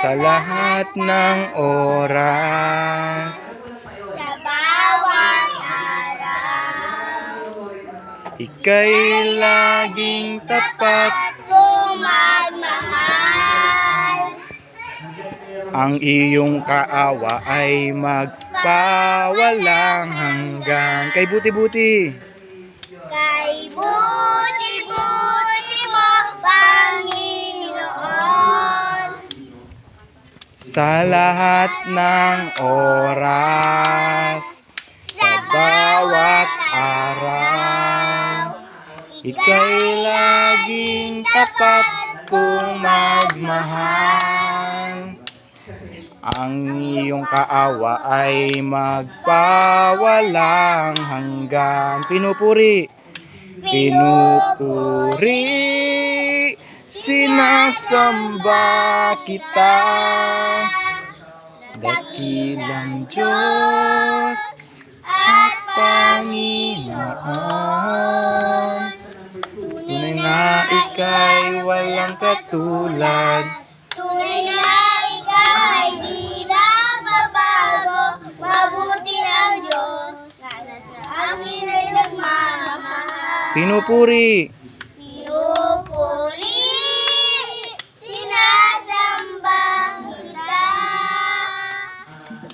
sa lahat ng oras. Sa bawat araw, Ika'y laging tapat, kung magmahal. ang iyong kaawa ay magpawalang hanggan. Kay buti-buti, Kay buti-buti mo, Panginoon. sa lahat ng oras, sa bawat araw, ika'y laging tapat kung magmahal. Ang iyong kaawa ay magpawalang hanggan. Pinupuri, pinupuri, sinasamba kita, dakilang Diyos at Panginoon. Tunay na ika'y walang katulad, Tunay na ikaw ay di nababago. Mabuti ang Diyos na sa amin ay nagmamahal. pinupuri, Pinupuri, sinasamba kita.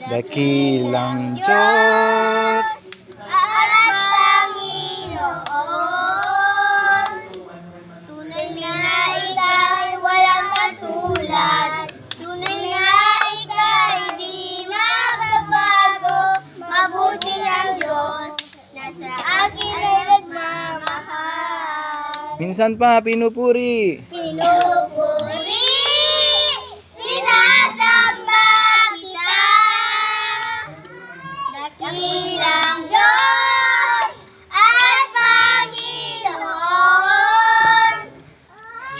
dakilang Diyos At Panginoon. Tunay na ikaw ay walang katulad. Tunay na ikaw ay di mababago. Mabuti ang Diyos na sa akin ay nagmamahal. minsan pa pinupuri, Pinupuri, sinasamba kita. Dakilang Diyos at Panginoon.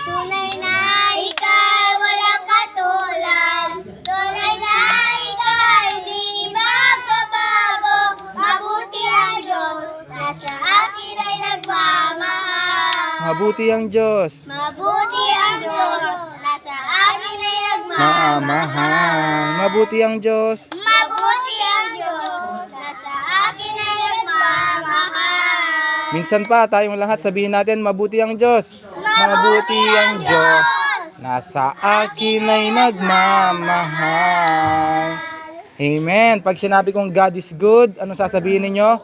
Tunay na ika'y walang katulad. Tunay na ika'y di magbabago. Mabuti ang Diyos na sa akin ay nagmamahal. mabuti ang Diyos, Mabuti ang Diyos na sa akin ay nagmamahal. maamahal. Mabuti ang Diyos, Mabuti ang Diyos na sa akin ay nagmamahal. minsan pa tayong lahat sabihin natin, mabuti ang Diyos, mabuti ang Diyos, nasa akin ay nagmamahal. Amen. Pag sinabi kong God is good, ano sasabihin ninyo?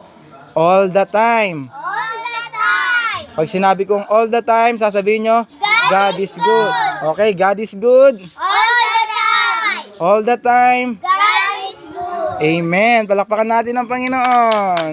All the time. All the time. Pag sinabi kong all the time, sasabihin nyo, God is good. Okay, God is good. All the time. All the time. God is good. Amen. Palakpakan natin ang Panginoon.